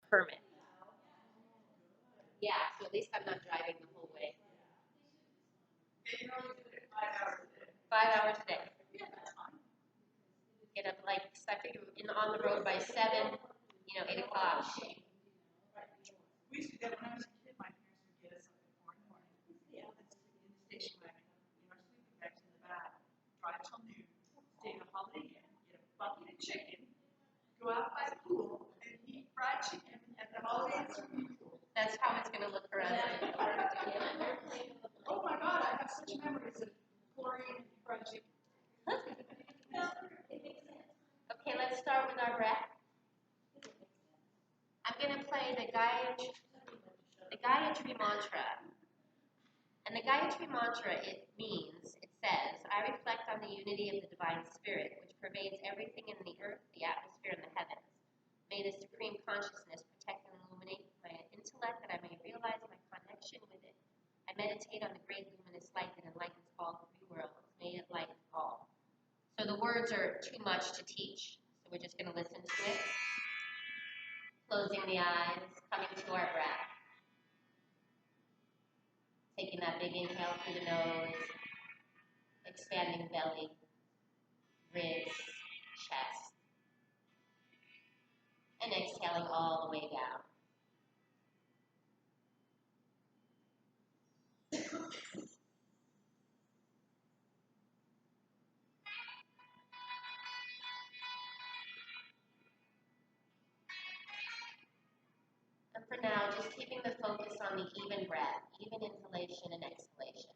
permit. Yeah, so at least I'm not driving the whole way. 5 hours a day. Get up like, I figure on the road by 7, 8 o'clock. We used to do that when I was a kid. My parents would get us up at 4 in the morning. Yeah. Let's take in the station wagon, our sleeping bags in the back, drive till noon, stay in a Holiday Inn, get a bucket of chicken, go out by the pool, and eat fried chicken at the Holiday Inn swimming pool. That's how it's going to look for us. Oh my God, I have such memories of chlorine and fried chicken. Okay, let's start with our breath. I'm going to play the Gayatri mantra. And the Gayatri mantra, it says, I reflect on the unity of the divine spirit, which pervades everything in the earth, the atmosphere, and the heavens. May the supreme consciousness protect and illuminate my intellect that I may realize my connection with it. I meditate on the great luminous light that enlightens all three worlds. May it lighten all. So the words are too much to teach, so we're just going to listen to it. Closing the eyes, coming to our breath. Taking that big inhale through the nose, expanding belly, ribs, chest. And exhaling all the way down. And for now, just keeping the focus on the even breath, even inhalation and exhalation.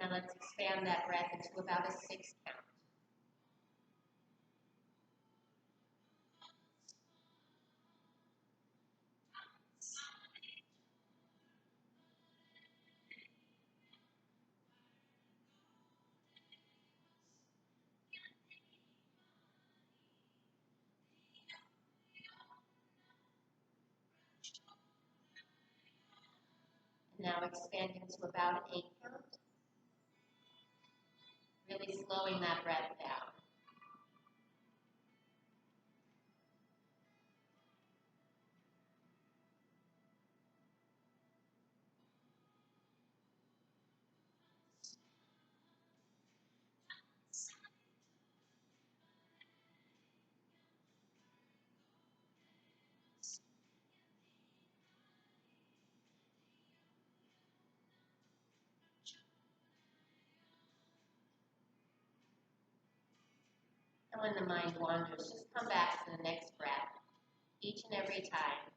Now let's expand that breath into about a 6 count. Now expanding to about an 8 count. Really slowing that breath down. And when the mind wanders, just come back to the next breath, each and every time.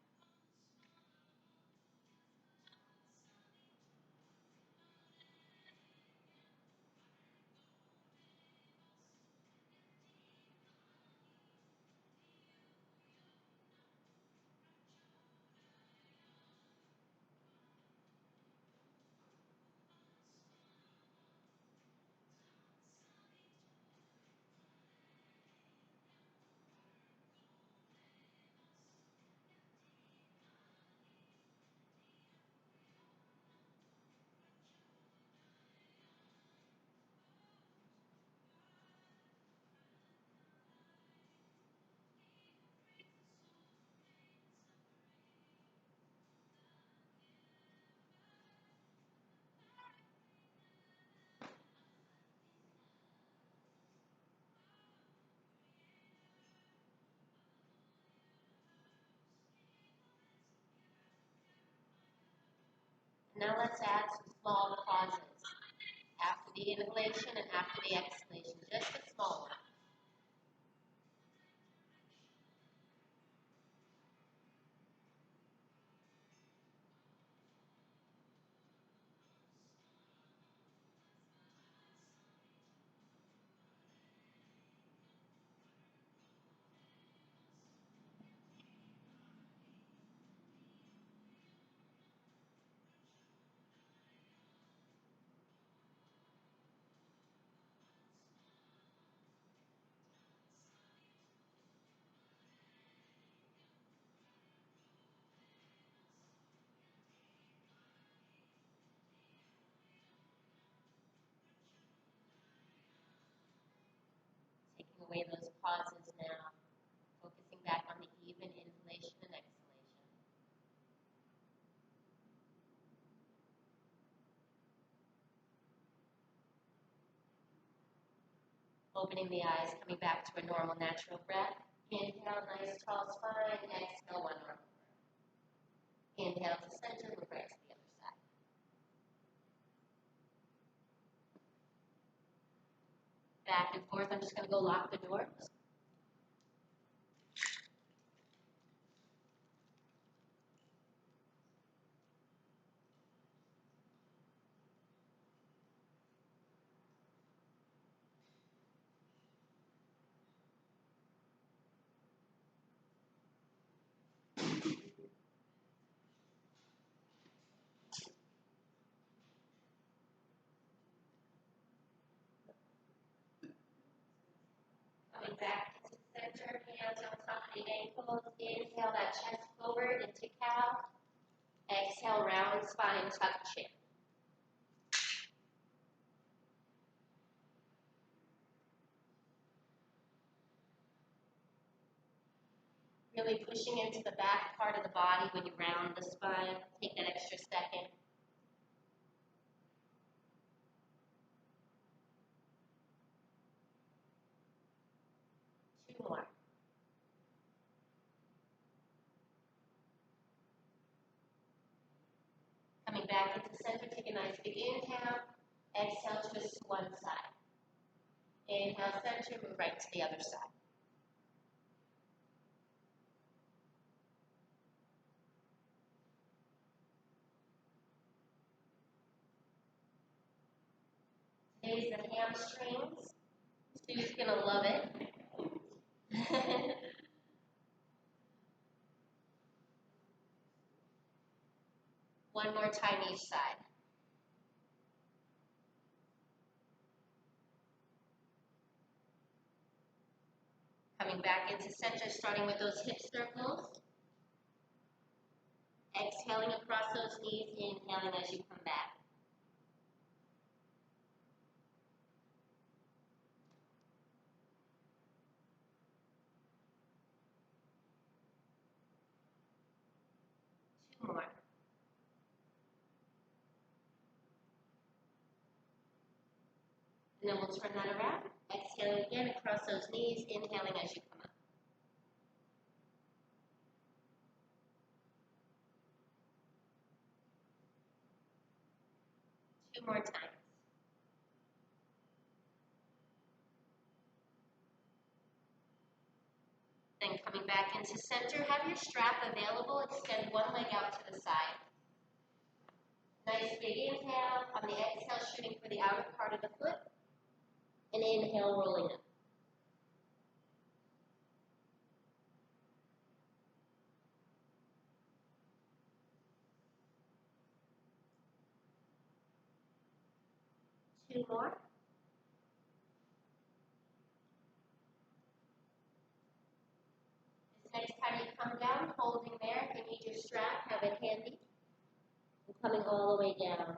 Now let's add some small pauses after the inhalation and after the exhalation, just a small one. Opening the eyes, coming back to a normal, natural breath. Inhale, nice tall spine. Exhale, one arm. Inhale to center, move right to the other side. Back and forth. I'm just going to go lock the doors. Coming back into center, hands on top of the ankles. Inhale that chest forward into cow. Exhale, round spine, tuck chin. Really pushing into the back part of the body when you round the spine. Take that extra second. Two more. Coming back into center, take a nice big inhale. Exhale, twist to one side. Inhale, center, move right to the other side. Today's the hamstrings. Sue's gonna love it. One more time each side. Coming back into center, starting with those hip circles. Exhaling across those knees, inhaling as you come back. Two more. And then we'll turn that around. Exhaling again across those knees, inhaling as you come up. Two more times. Then coming back into center, have your strap available. Extend one leg out to the side. Nice big inhale. On the exhale, shooting for the outer part of the foot. And inhale, rolling up. Two more. This next time you come down, holding there. If you need your strap, have it handy. And coming all the way down.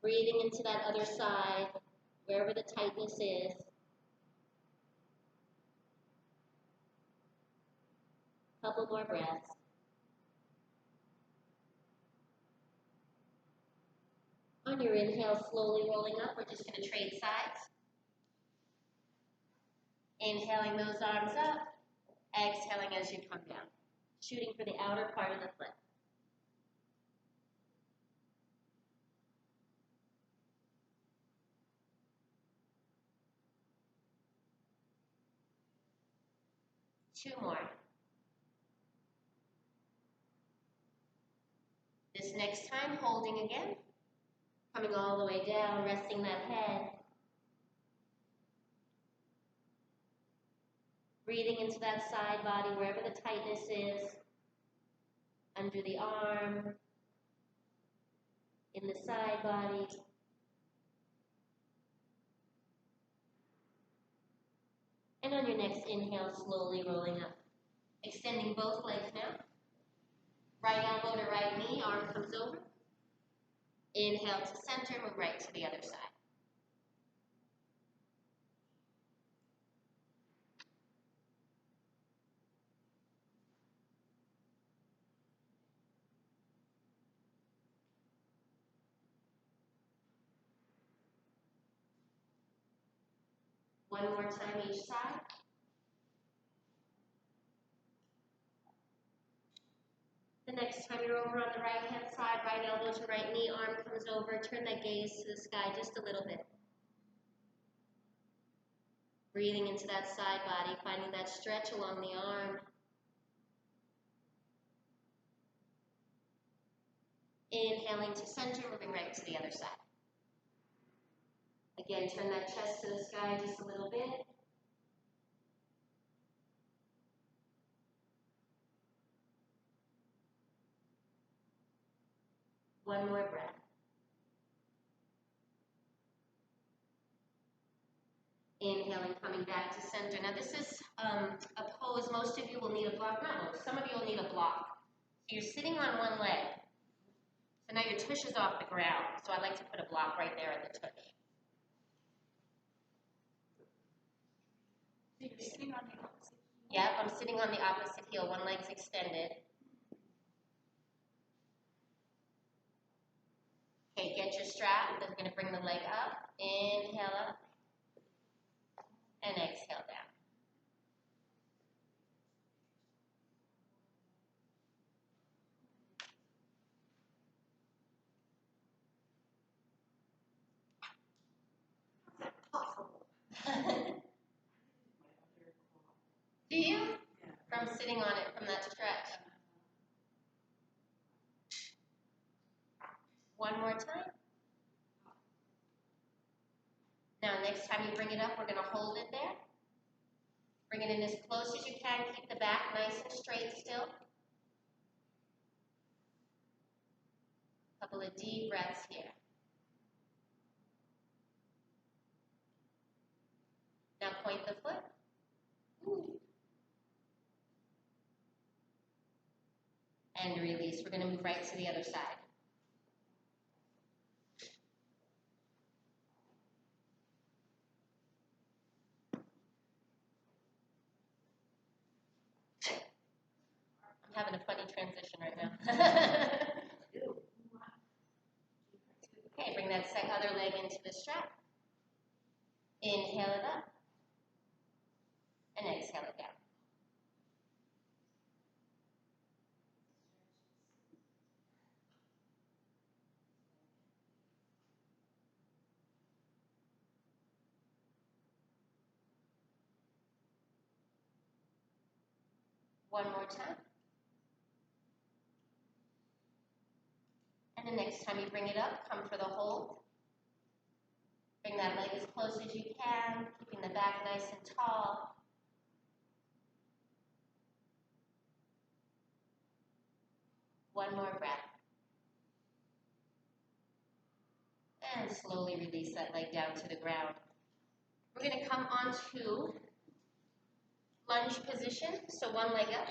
Breathing into that other side, wherever the tightness is. Couple more breaths. On your inhale, slowly rolling up, we're just going to trade sides. Inhaling those arms up, exhaling as you come down. Shooting for the outer part of the foot. Two more. This next time, holding again. Coming all the way down, resting that head. Breathing into that side body, wherever the tightness is. Under the arm. In the side body. And on your next inhale, slowly rolling up. Extending both legs now. Right elbow to right knee, arm comes over. Inhale to center, move right to the other side. One more time each side. The next time you're over on the right hand side, right elbow to right knee, arm comes over, turn that gaze to the sky just a little bit. Breathing into that side body, finding that stretch along the arm. Inhaling to center, moving right to the other side. Again, turn that chest to the sky just a little bit. One more breath. Inhaling, coming back to center. Now this is a pose most of you will need a block. Not most, some of you will need a block. So you're sitting on one leg. So now your tush is off the ground. So I like to put a block right there at the tush. So you're sitting on the opposite heel? Yep, I'm sitting on the opposite heel. One leg's extended. Okay, get your strap. Then we're going to bring the leg up. Inhale up. And exhale down. Do you? Yeah. From sitting on it, from that stretch. One more time. Now, next time you bring it up, we're going to hold it there. Bring it in as close as you can. Keep the back nice and straight still. Couple of deep breaths here. Now point the foot. And release. We're going to move right to the other side. I'm having a funny transition right now. Okay, bring that other leg into the strap. Inhale it up. And exhale it down. One more time. And the next time you bring it up, come for the hold. Bring that leg as close as you can, keeping the back nice and tall. One more breath. And slowly release that leg down to the ground. We're going to come onto lunge position, so one leg up.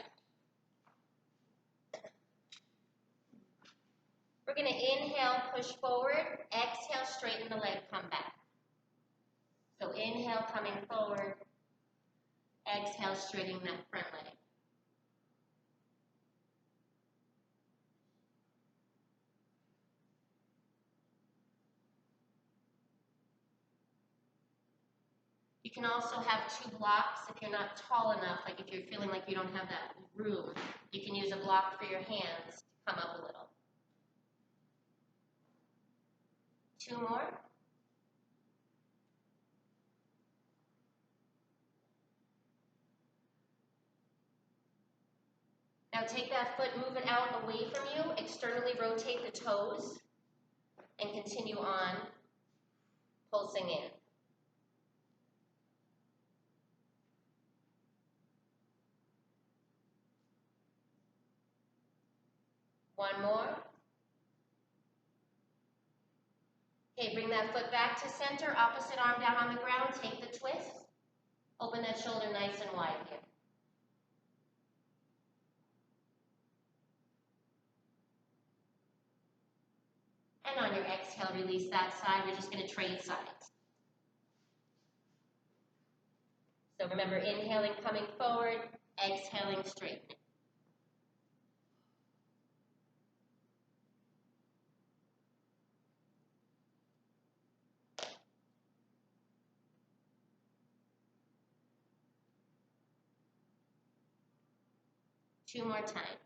We're going to inhale, push forward, exhale, straighten the leg, come back. So inhale, coming forward, exhale, straightening that front leg. You can also have two blocks if you're not tall enough, like if you're feeling like you don't have that room. You can use a block for your hands to come up a little. Two more. Now take that foot, move it out away from you, externally rotate the toes, and continue on pulsing in. One more. Okay, bring that foot back to center, opposite arm down on the ground, take the twist. Open that shoulder nice and wide here. And on your exhale, release that side. We're just going to trade sides. So remember, inhaling, coming forward, exhaling, straightening. 2 more times.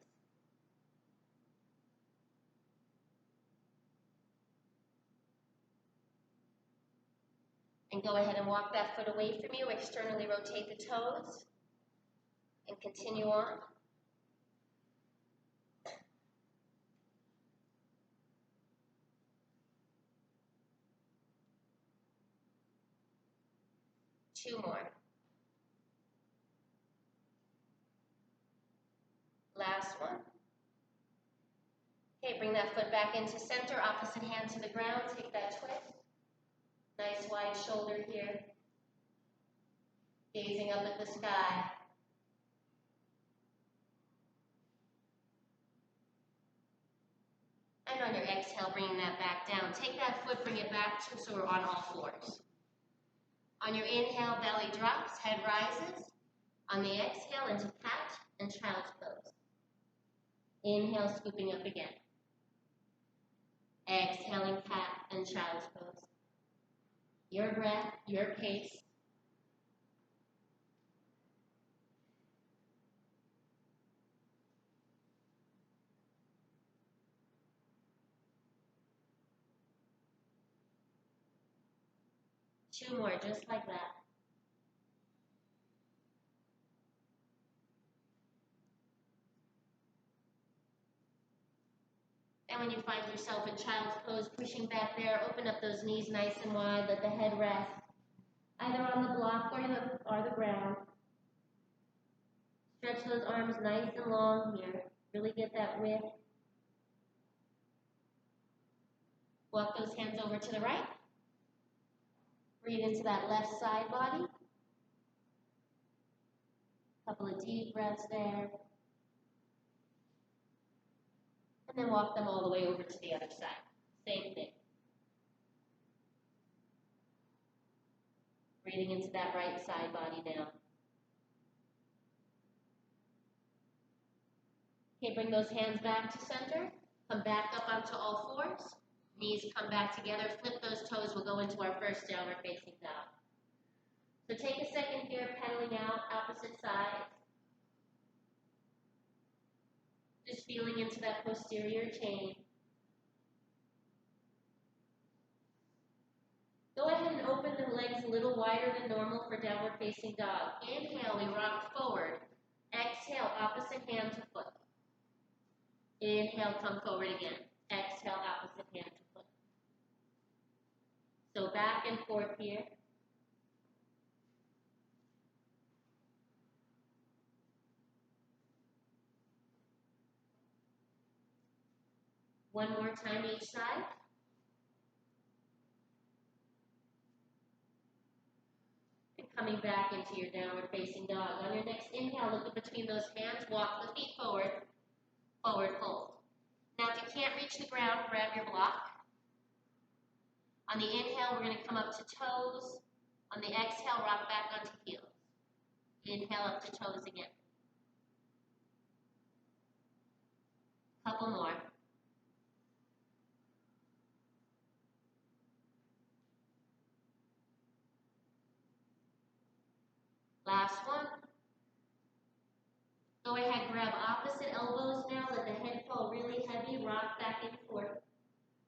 And go ahead and walk that foot away from you. Externally rotate the toes. And continue on. Two more. Last one. Okay, bring that foot back into center, opposite hand to the ground. Take that twist. Nice wide shoulder here. Gazing up at the sky. And on your exhale, bringing that back down. Take that foot, bring it back so we're on all fours. On your inhale, belly drops, head rises. On the exhale, into cat and child's pose. Inhale, scooping up again. Exhaling, cat and child's pose. Your breath, your pace. Two more, just like that. And when you find yourself in child's pose, pushing back there, open up those knees nice and wide, let the head rest, either on the block or the ground. Stretch those arms nice and long here. Really get that width. Walk those hands over to the right. Breathe into that left side body. Couple of deep breaths there. And then walk them all the way over to the other side. Same thing. Breathing into that right side body now. Okay, bring those hands back to center. Come back up onto all fours. Knees come back together. Flip those toes. We'll go into our first downward facing dog. So take a second here, pedaling out opposite sides. Just feeling into that posterior chain. Go ahead and open the legs a little wider than normal for downward facing dog. Inhale, we rock forward. Exhale, opposite hand to foot. Inhale, come forward again. Exhale, opposite hand to foot. So back and forth here. One more time each side. And coming back into your downward facing dog. On your next inhale, look in between those hands. Walk the feet forward. Forward fold. Now if you can't reach the ground, grab your block. On the inhale, we're going to come up to toes. On the exhale, rock back onto heels. Inhale up to toes again. Couple more. Last one. Go ahead, grab opposite elbows now. Let the head fall really heavy. Rock back and forth.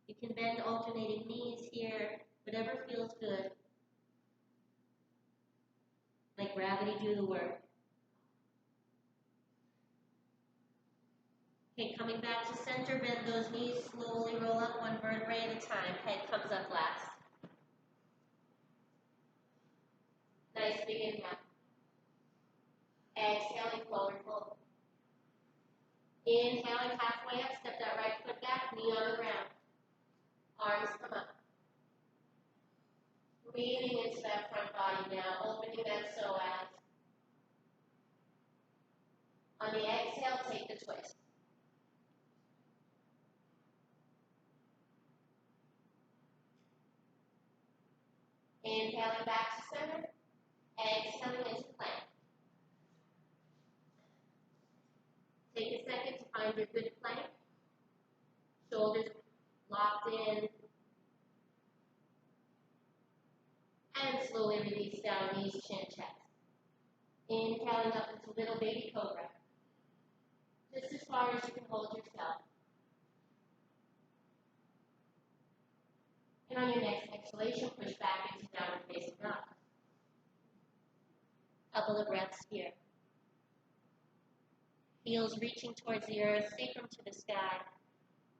You can bend alternating knees here. Whatever feels good. Let gravity do the work. Okay, coming back to center, bend those knees, slowly roll up one vertebrae at a time. Head comes up last. Nice big inhale. Exhaling, forward fold. Inhaling halfway up, step that right foot back, knee on the ground. Arms come up. Breathing into that front body now, opening that psoas. On the exhale, take the twist. Inhaling back to center. Exhaling into plank. Take a second to find your good plank. Shoulders locked in. And slowly release down, knees, chin, chest. Inhaling up into little baby cobra. far as you can hold yourself. And on your next exhalation, push back into downward facing dog. Couple of breaths here. Heels reaching towards the earth, sacrum to the sky.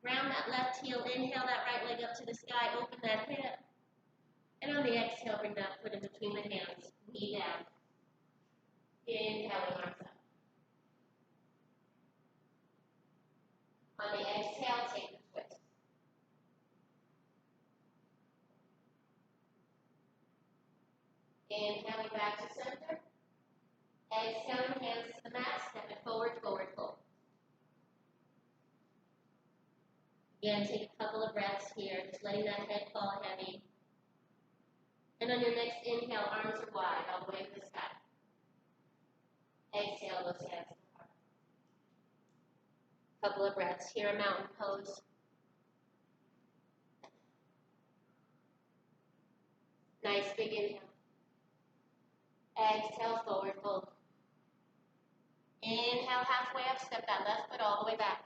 Round that left heel, inhale that right leg up to the sky, open that hip. And on the exhale, bring that foot in between the hands, knee down. Inhaling, arms up. On the exhale, take the twist. Inhaling back to center. Exhaling, hands to the mat, step it forward, forward, fold. Again, take a couple of breaths here, just letting that head fall heavy. And on your next inhale, arms are wide, all the way to the sky. Exhale, those hands apart. Couple of breaths here, a mountain pose. Nice big inhale. Exhale, forward fold. Inhale, halfway up, step that left foot all the way back.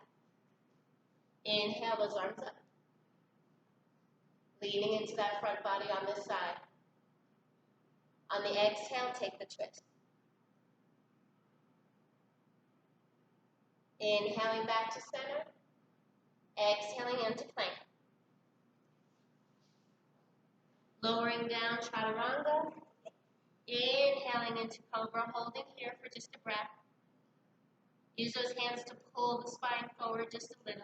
Inhale, those arms up. Leaning into that front body on this side. On the exhale, take the twist. Inhaling back to center. Exhaling into plank. Lowering down, chaturanga. Inhaling into cobra, holding here for just a breath. Use those hands to pull the spine forward just a little.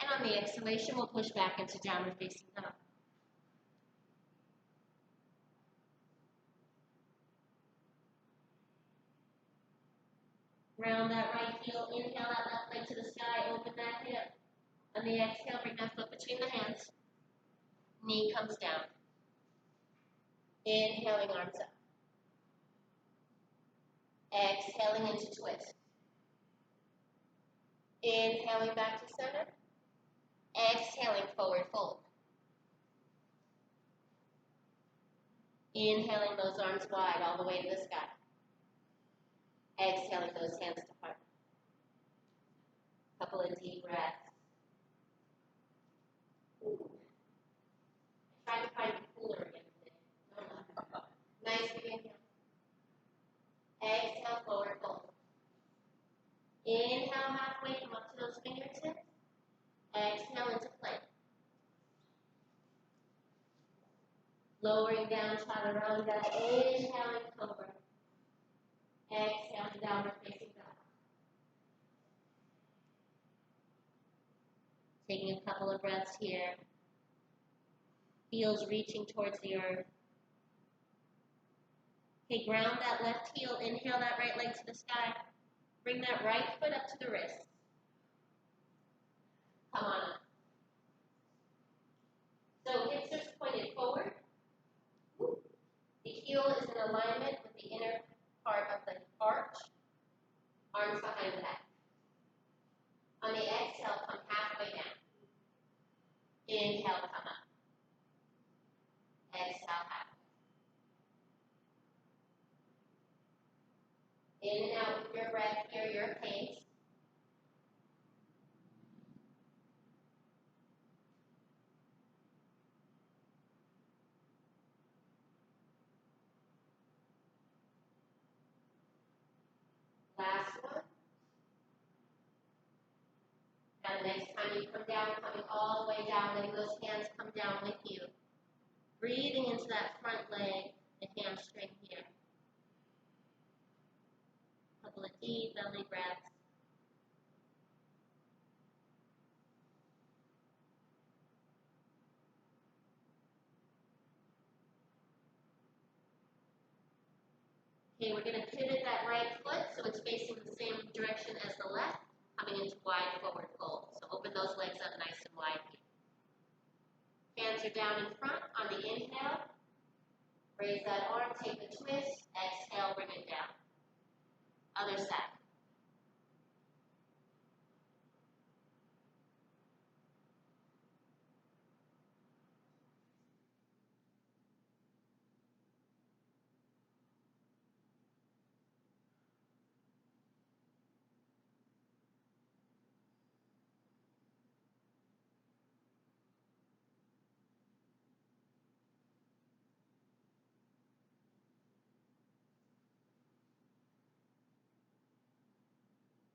And on the exhalation, we'll push back into downward facing dog. Round that right heel, inhale that left leg to the sky, open that hip. On the exhale, bring that foot between the hands. Knee comes down. Inhaling, arms up. Exhaling into twist. Inhaling back to center. Exhaling, forward fold. Inhaling those arms wide all the way to the sky. Exhaling those hands to heart. Couple of deep breaths. Ooh. I tried to find a cooler again today. Nice big inhale. Exhale, forward fold. Inhale halfway, come up to those fingertips. Exhale into plank. Lowering down, chaturanga. Inhaling, cobra. Exhale, downward facing dog. Taking a couple of breaths here. Heels reaching towards the earth. Okay, ground that left heel. Inhale that right leg to the sky. Bring that right foot up to the wrist. Come on up. So hips are pointed forward. The heel is in alignment with the inner part of the arch. Arms behind the back. On the exhale, come halfway down. Inhale, come up. Exhale, halfway. In and out with your breath here, your pace. Last one. Now the next time you come down, coming all the way down, letting those hands come down with you. Breathing into that front leg, the hamstring here. Couple of deep belly breaths. Okay, we're going to pivot that right foot so it's facing the same direction as the left, coming into wide forward fold. So open those legs up nice and wide here. Hands are down in front on the inhale. Raise that arm, take the twist. Exhale, bring it down. Other side.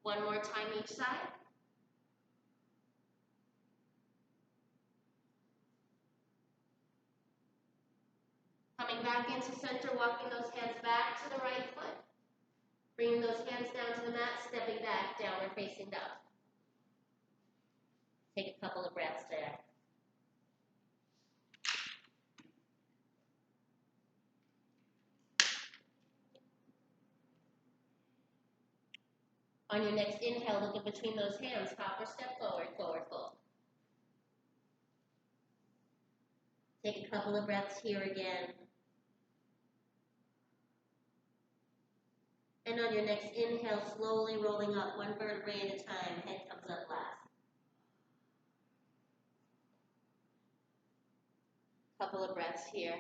One more time each side. Coming back into center, walking those hands back to the right foot. Bringing those hands down to the mat, stepping back, downward facing dog. Take a couple of breaths there. On your next inhale, look in between those hands, hop or step forward, forward fold. Take a couple of breaths here again. And on your next inhale, slowly rolling up, one vertebrae at a time, head comes up last. Couple of breaths here.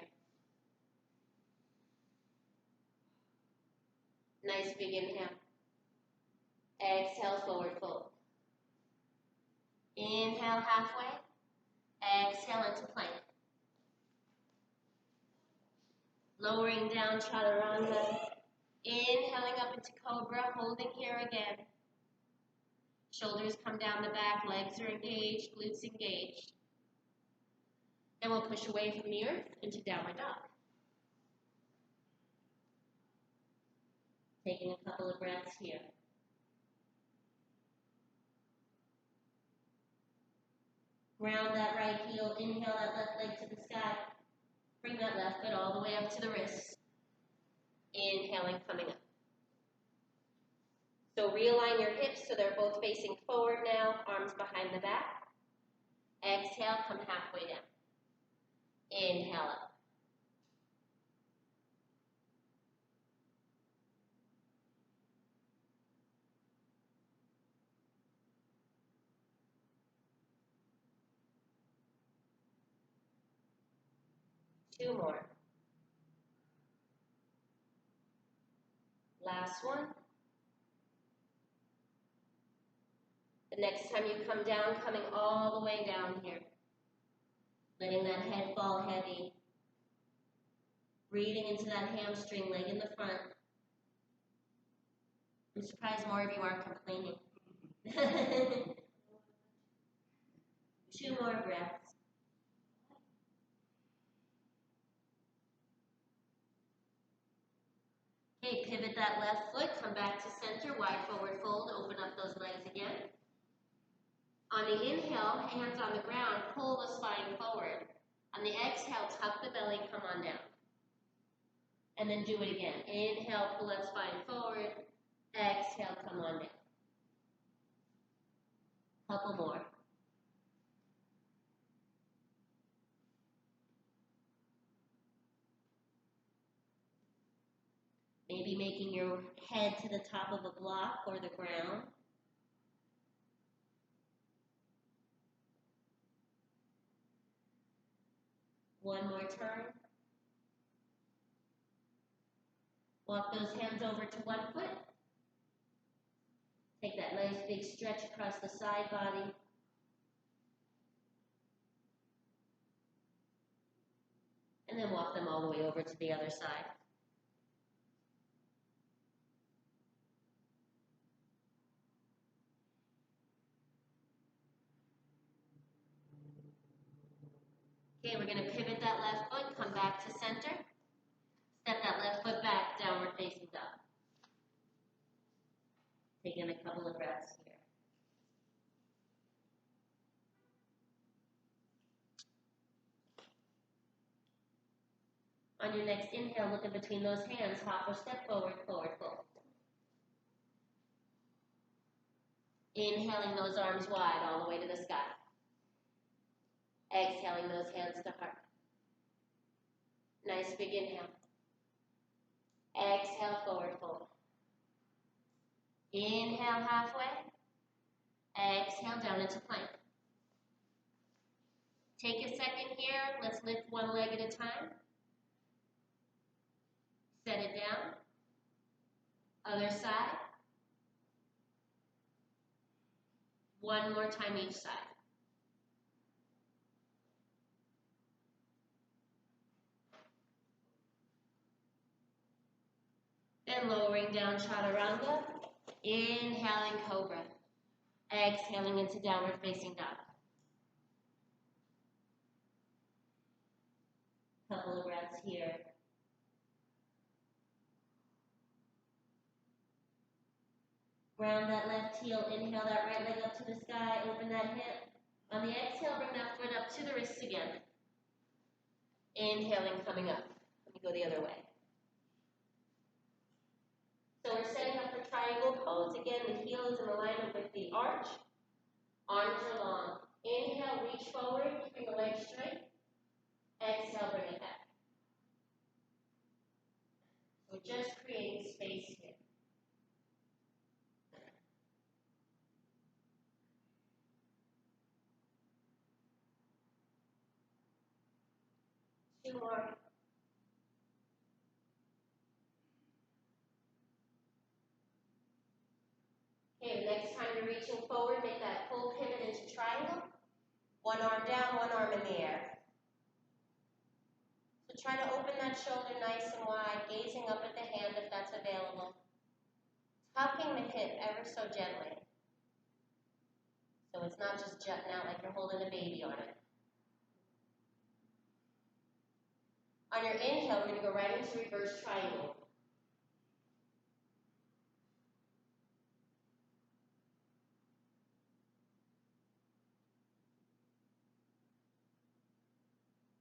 Nice big inhale. Exhale, forward fold. Inhale halfway. Exhale into plank. Lowering down, chaturanga. Inhaling up into cobra, holding here again. Shoulders come down the back, legs are engaged, glutes engaged. Then we'll push away from the earth into downward dog. Taking a couple of breaths here. Ground that right heel, inhale that left leg to the sky. Bring that left foot all the way up to the wrists. Inhaling, coming up. So realign your hips so they're both facing forward now, arms behind the back. Exhale, come halfway down. Inhale up. Two more. Last one. The next time you come down, coming all the way down here. Letting that head fall heavy. Breathing into that hamstring leg in the front. I'm surprised more of you aren't complaining. 2 more breaths. Okay, pivot that left foot, come back to center, wide forward fold, open up those legs again. On the inhale, hands on the ground, pull the spine forward. On the exhale, tuck the belly, come on down. And then do it again. Inhale, pull that spine forward. Exhale, come on down. Couple more. Maybe making your head to the top of a block or the ground. One more time. Walk those hands over to one foot. Take that nice big stretch across the side body. And then walk them all the way over to the other side. Okay, we're going to pivot that left foot, come back to center. Step that left foot back, downward facing dog. Taking a couple of breaths here. On your next inhale, look in between those hands, hop or step forward, forward fold. Inhaling those arms wide all the way to the sky. Exhaling those hands to heart. Nice big inhale. Exhale, forward fold. Inhale halfway. Exhale down into plank. Take a second here. Let's lift one leg at a time. Set it down. Other side. One more time each side. Then lowering down chaturanga. Inhaling cobra. Exhaling into downward facing dog. Couple of breaths here. Ground that left heel. Inhale that right leg up to the sky. Open that hip. On the exhale, bring that foot up to the wrists again. Inhaling, coming up. Let me go the other way. So we're setting up the triangle pose. Again, the heel is in alignment with the arch. Arms are long. Inhale, reach forward, keeping the legs straight. Exhale, bring it back. So just creating space here. Two more. Okay, the next time you're reaching forward, make that full pivot into triangle. One arm down, one arm in the air. So try to open that shoulder nice and wide, gazing up at the hand if that's available. Tucking the hip ever so gently. So it's not just jutting out like you're holding a baby on it. On your inhale, we're going to go right into reverse triangle.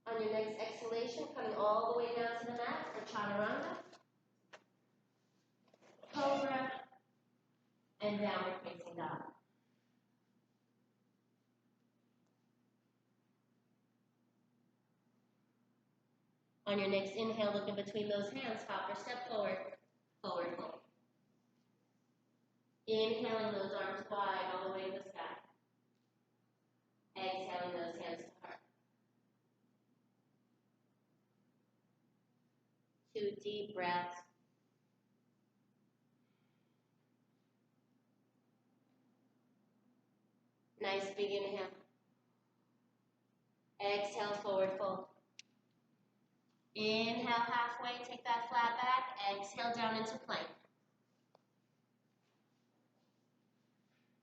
On your next exhalation, coming all the way down to the mat for chaturanga, cobra, and downward facing dog. On your next inhale, look in between those hands, hop or step forward, forward fold. Inhaling those arms wide all the way to the sky. Exhaling those hands to heart. 2 deep breaths. Nice big inhale. Exhale, forward fold. Inhale halfway, take that flat back. Exhale down into plank.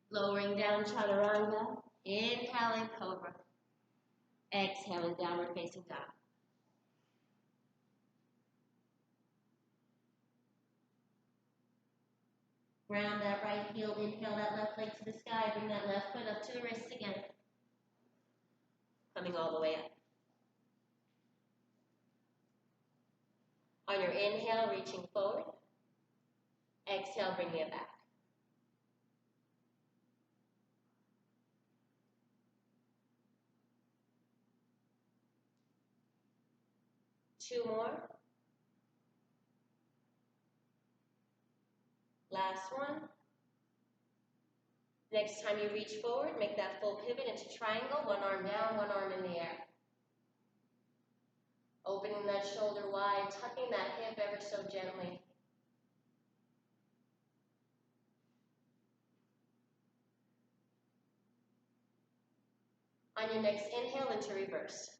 Lowering down chaturanga. Inhaling cobra. Exhaling downward facing dog. Ground that right heel, inhale that left leg to the sky, bring that left foot up to the wrist again. Coming all the way up. On your inhale, reaching forward. Exhale, bringing it back. Two more. Last one. Next time you reach forward, make that full pivot into triangle, one arm down, one arm in the air. Opening that shoulder wide, tucking that hip ever so gently. On your next inhale, into reverse.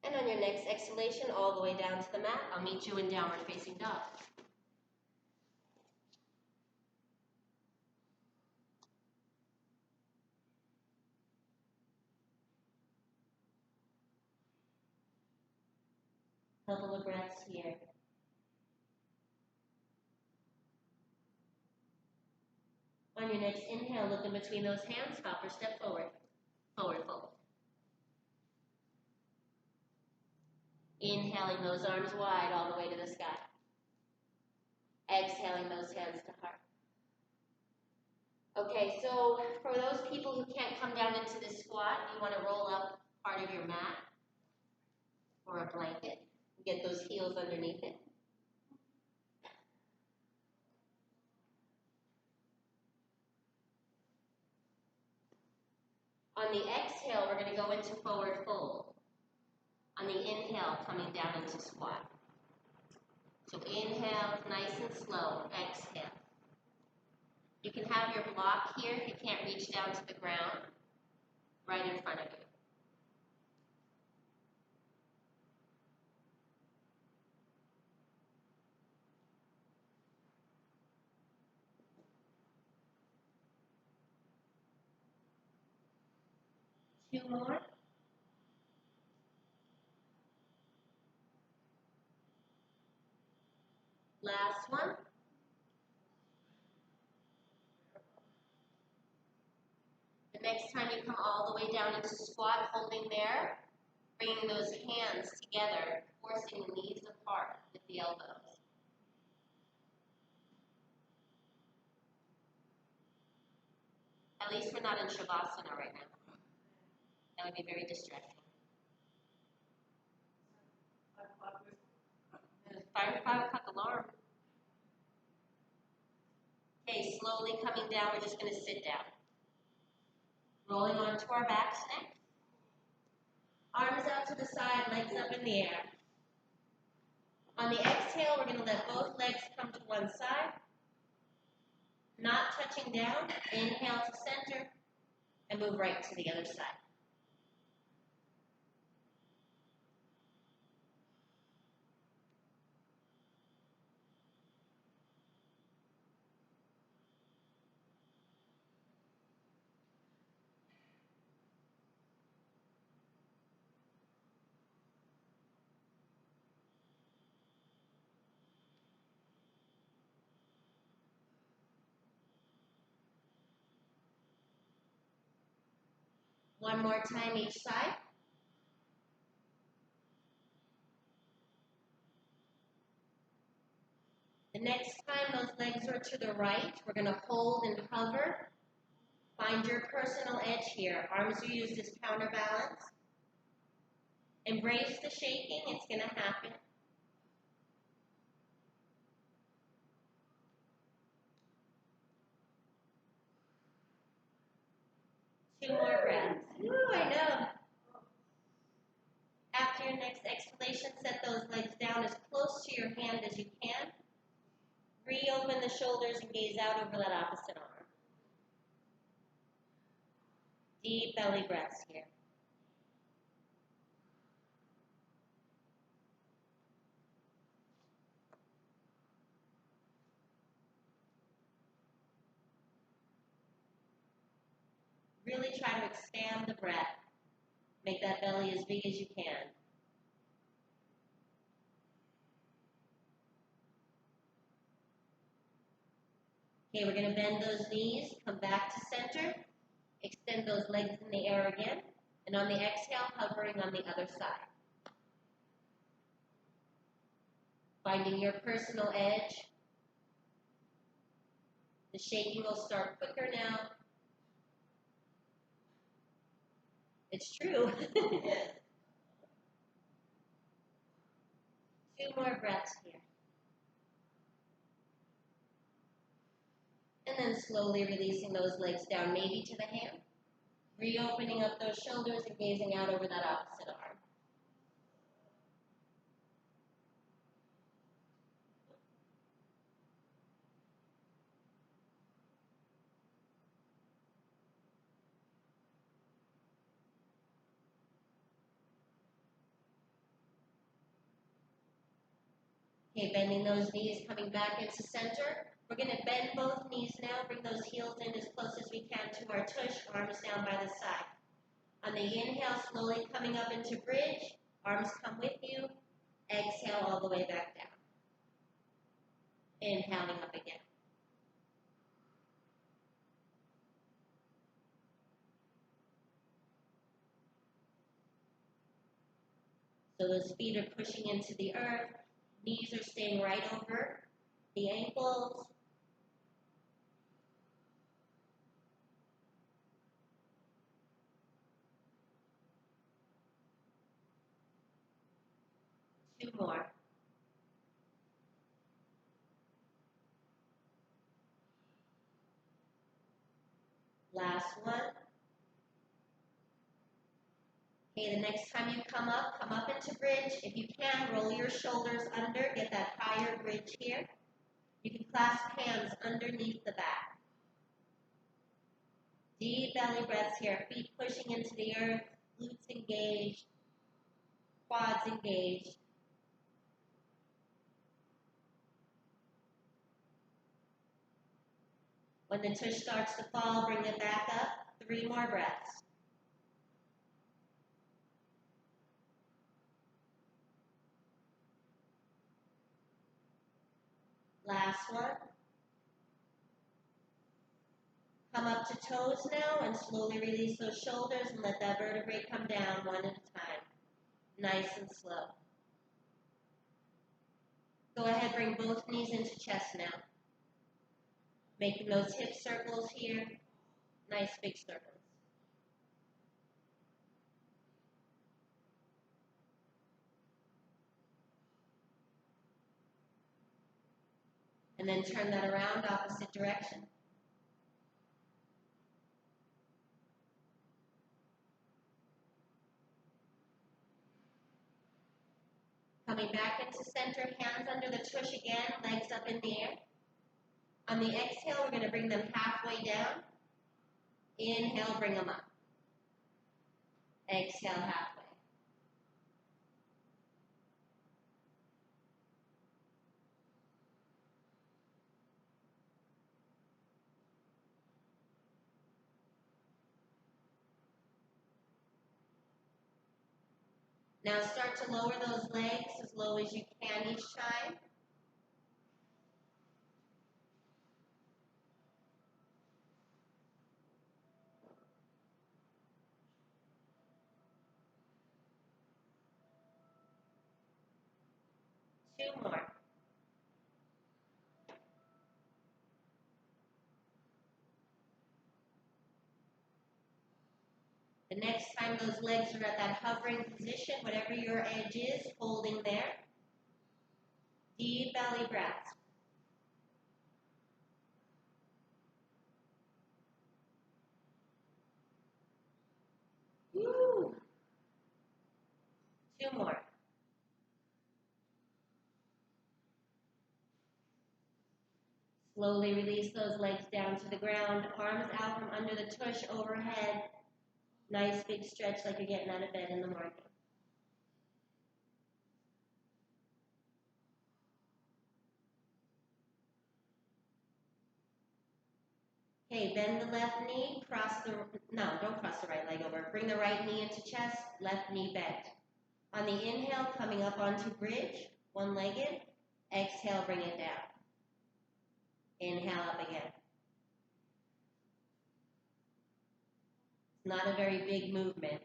And on your next exhalation, all the way down to the mat, I'll meet you in downward facing dog. Couple of breaths here. On your next inhale, look in between those hands, hop or step forward. Forward fold. Inhaling those arms wide all the way to the sky. Exhaling those hands to heart. Okay, so for those people who can't come down into this squat, you want to roll up part of your mat or a blanket. Get those heels underneath it. On the exhale, we're going to go into forward fold. On the inhale, coming down into squat. So inhale, nice and slow. Exhale. You can have your block here if you can't reach down to the ground, right in front of you. 2 more. Last one. The next time you come all the way down into squat, holding there, bringing those hands together, forcing the knees apart with the elbows. At least we're not in Shavasana right now. That would be very distracting. 5 o'clock alarm. Okay, slowly coming down, we're just going to sit down. Rolling onto our backs next. Arms out to the side, legs up in the air. On the exhale, we're going to let both legs come to one side. Not touching down. Inhale to center. And move right to the other side. One more time each side. The next time those legs are to the right, we're going to hold and hover. Find your personal edge here. Arms are used as counterbalance. Embrace the shaking. It's going to happen. Two more breaths. Woo, I know. After your next exhalation, set those legs down as close to your hand as you can. Reopen the shoulders and gaze out over that opposite arm. Deep belly breaths here. Really try to expand the breath. Make that belly as big as you can. Okay, we're going to bend those knees, come back to center, extend those legs in the air again, and on the exhale, hovering on the other side. Finding your personal edge. The shaking will start quicker now. It's true. 2 more breaths here. And then slowly releasing those legs down, maybe to the hand. Reopening up those shoulders and gazing out over that opposite arm. Okay, bending those knees, coming back into center. We're going to bend both knees now, bring those heels in as close as we can to our tush, arms down by the side. On the inhale, slowly coming up into bridge, arms come with you. Exhale all the way back down. Inhaling up again. So those feet are pushing into the earth. Knees are staying right over the ankles. Two more. Last one. Okay, the next time you come up into bridge. If you can, roll your shoulders under, get that higher bridge here. You can clasp hands underneath the back. Deep belly breaths here, feet pushing into the earth, glutes engaged, quads engaged. When the tush starts to fall, bring it back up. 3 more breaths. Last one. Come up to toes now and slowly release those shoulders and let that vertebrae come down one at a time. Nice and slow. Go ahead, bring both knees into chest now. Making those hip circles here. Nice big circles. And then turn that around, opposite direction. Coming back into center, hands under the tush again, legs up in the air. On the exhale, we're going to bring them halfway down. Inhale, bring them up. Exhale, halfway. Now start to lower those legs as low as you can each time. Two more. The next time those legs are at that hovering position, whatever your edge is, holding there. Deep belly breaths. Woo! Two more. Slowly release those legs down to the ground, arms out from under the tush overhead. Nice big stretch like you're getting out of bed in the morning. Okay, bend the left knee, don't cross the right leg over. Bring the right knee into chest, left knee bent. On the inhale, coming up onto bridge, one-legged. Exhale, bring it down. Inhale up again. It's not a very big movement.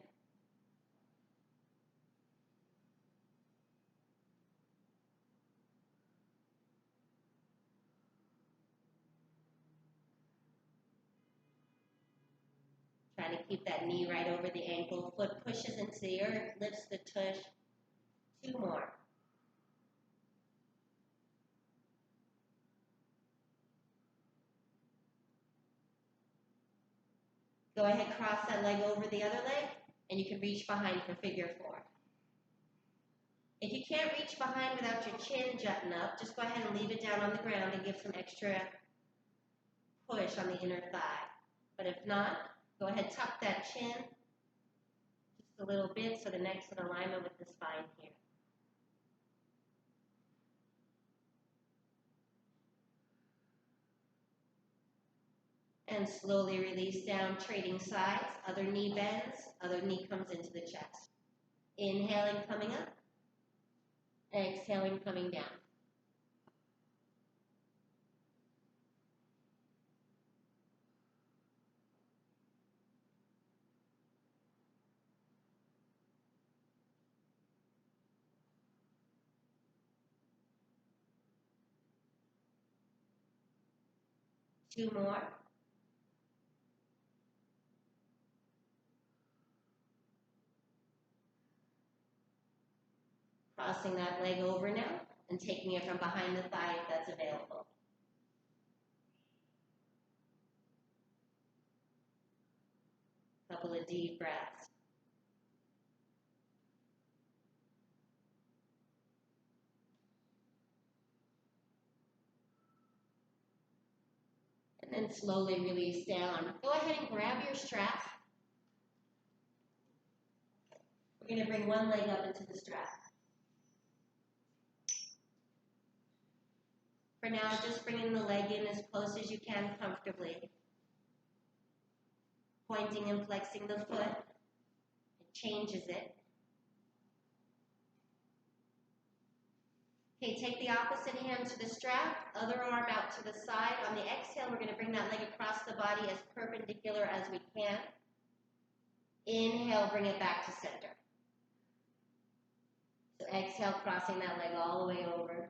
Trying to keep that knee right over the ankle. Foot pushes into the earth, lifts the tush. Two more. Go ahead, cross that leg over the other leg, and you can reach behind for figure four. If you can't reach behind without your chin jutting up, just go ahead and leave it down on the ground and give some extra push on the inner thigh. But if not, go ahead, tuck that chin just a little bit so the neck's in alignment with the spine here. And slowly release down, trading sides. Other knee bends, other knee comes into the chest. Inhaling, coming up. Exhaling, coming down. Two more. Crossing that leg over now and taking it from behind the thigh if that's available. Couple of deep breaths. And then slowly release down. Go ahead and grab your strap. We're going to bring one leg up into the strap. For now, just bringing the leg in as close as you can comfortably. Pointing and flexing the foot. It changes it. Okay, take the opposite hand to the strap, other arm out to the side. On the exhale, we're going to bring that leg across the body as perpendicular as we can. Inhale, bring it back to center. So exhale, crossing that leg all the way over.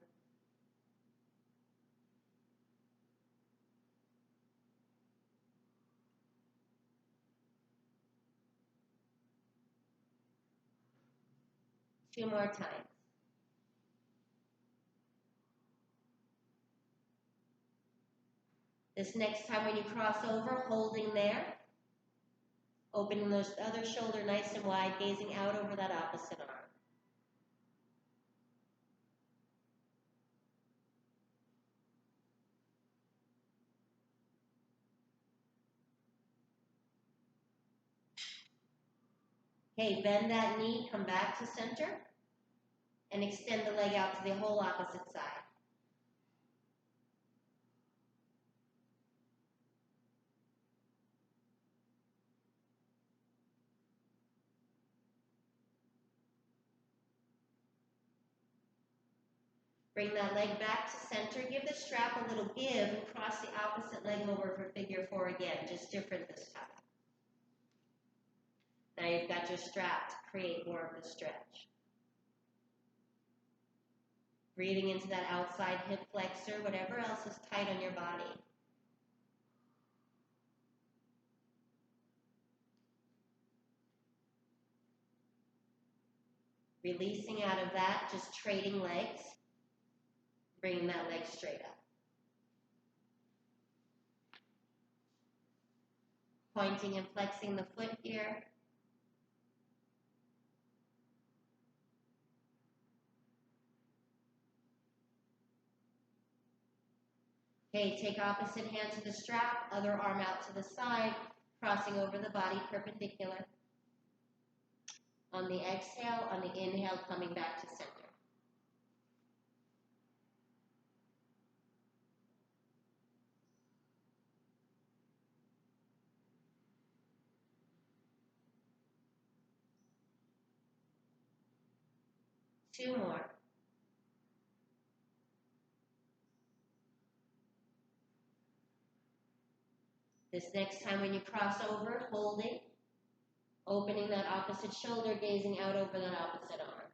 Two more times. This next time when you cross over, holding there, opening the other shoulder nice and wide, gazing out over that opposite arm. Okay, bend that knee, come back to center, and extend the leg out to the whole opposite side. Bring that leg back to center. Give the strap a little give and cross the opposite leg over for figure four again, just different this time. Now you've got your strap to create more of the stretch. Breathing into that outside hip flexor, whatever else is tight on your body. Releasing out of that, just trading legs. Bringing that leg straight up. Pointing and flexing the foot here. Okay, take opposite hand to the strap, other arm out to the side, crossing over the body perpendicular. On the exhale, on the inhale, coming back to center. Two more. This next time when you cross over, holding, opening that opposite shoulder, gazing out over that opposite arm.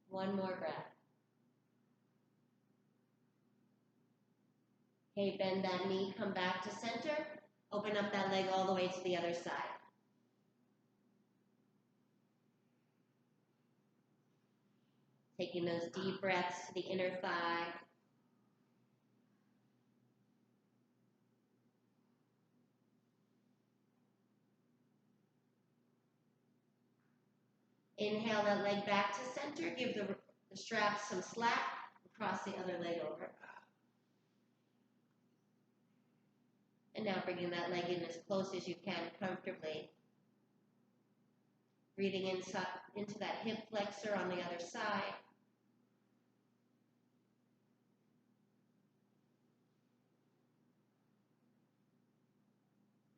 One more breath. Okay, bend that knee, come back to center. Open up that leg all the way to the other side. Taking those deep breaths to the inner thigh. Inhale that leg back to center. Give the straps some slack. Cross the other leg over. And now bringing that leg in as close as you can comfortably. Breathing into that hip flexor on the other side.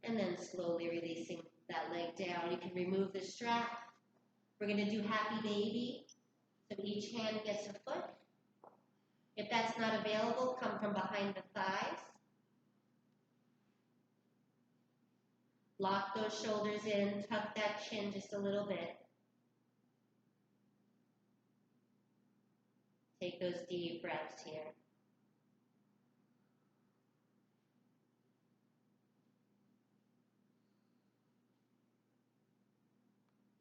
And then slowly releasing that leg down. You can remove the strap. We're going to do happy baby. So each hand gets a foot. If that's not available, come from behind the thighs. Lock those shoulders in, tuck that chin just a little bit. Take those deep breaths here.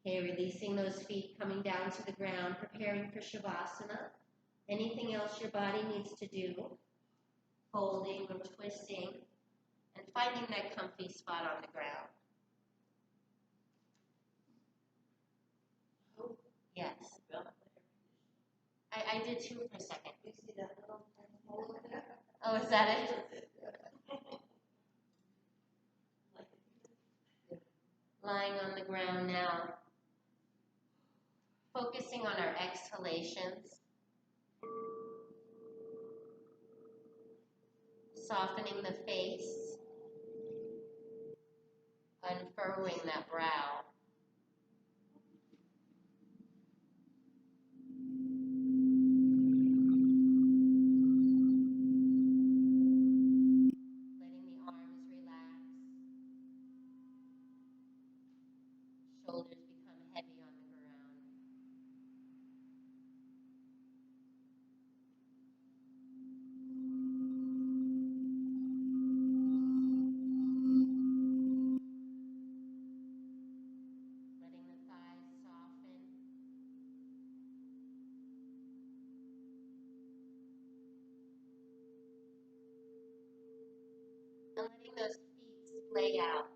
Okay, releasing those feet, coming down to the ground, preparing for Shavasana. Anything else your body needs to do, folding or twisting, and finding that comfy spot on the ground. Oh, yes. I did too for a second. You see that little hole over there? Oh, is that it? Lying on the ground now. Focusing on our exhalations. Softening the face. unfurrowing that brow. Letting the arms relax. Shoulders become heavy on the ground. Letting the thighs soften. And letting those feet splay out.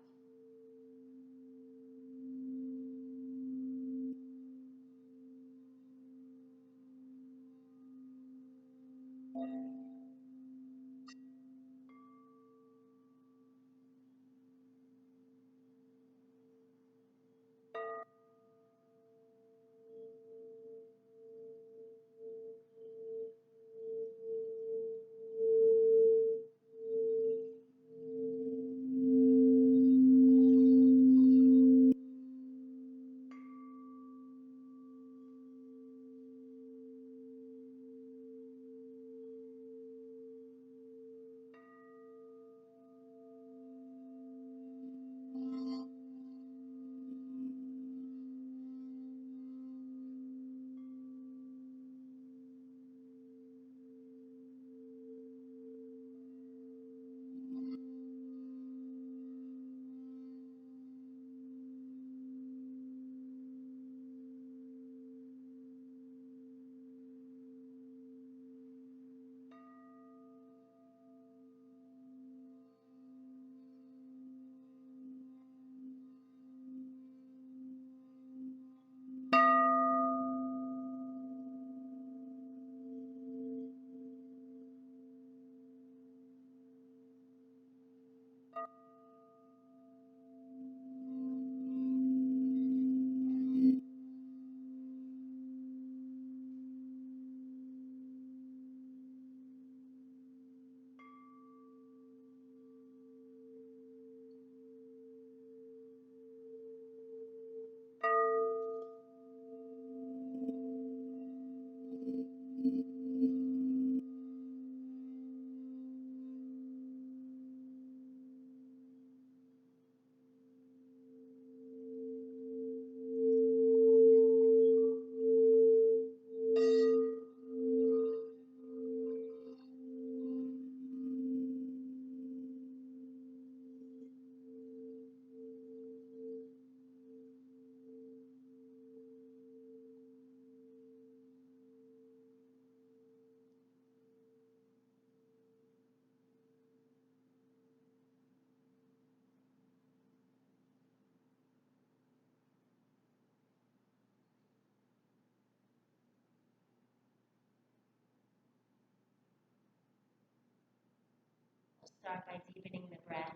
We'll start by deepening the breath.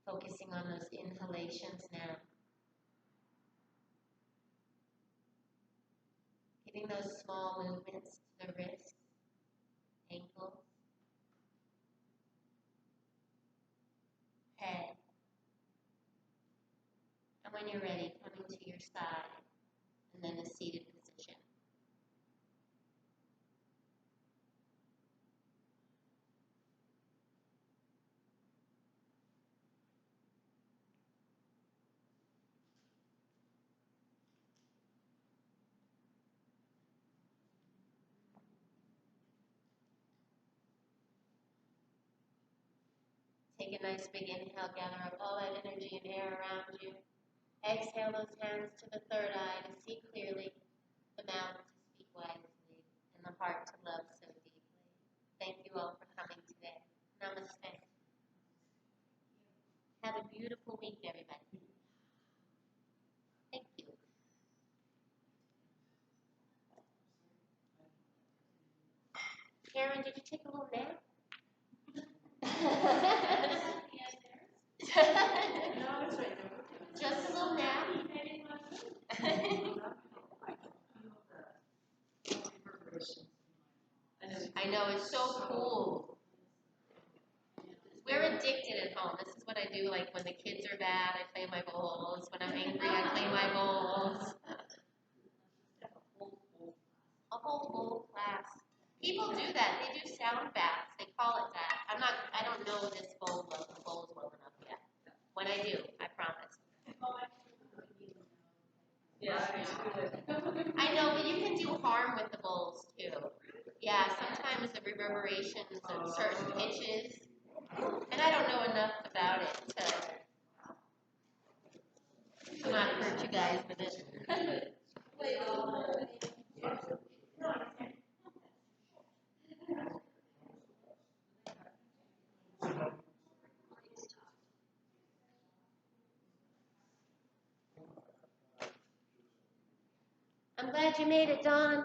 Focusing on those inhalations now. Giving those small movements to the wrists, ankles, head. And when you're ready, coming to your side and then a seated position. Take a nice big inhale, gather up all that energy and air around you. Exhale those hands to the third eye to see clearly, the mouth to speak wisely, and the heart to love so deeply. Thank you all for coming today. Namaste. Have a beautiful week, everybody. Thank you. Karen, did you take a little nap? Just a little nap. I know, it's so cool. I do, like when the kids are bad, I play my bowls. When I'm angry, I play my bowls. A whole bowl class. People do that. They do sound baths. They call it that. I don't know this bowls well enough yet. When I do, I promise. I know, but you can do harm with the bowls too. Yeah, sometimes the reverberations of certain pitches, and I don't know enough about it to not hurt you guys with it. I'm glad you made it, Dawn.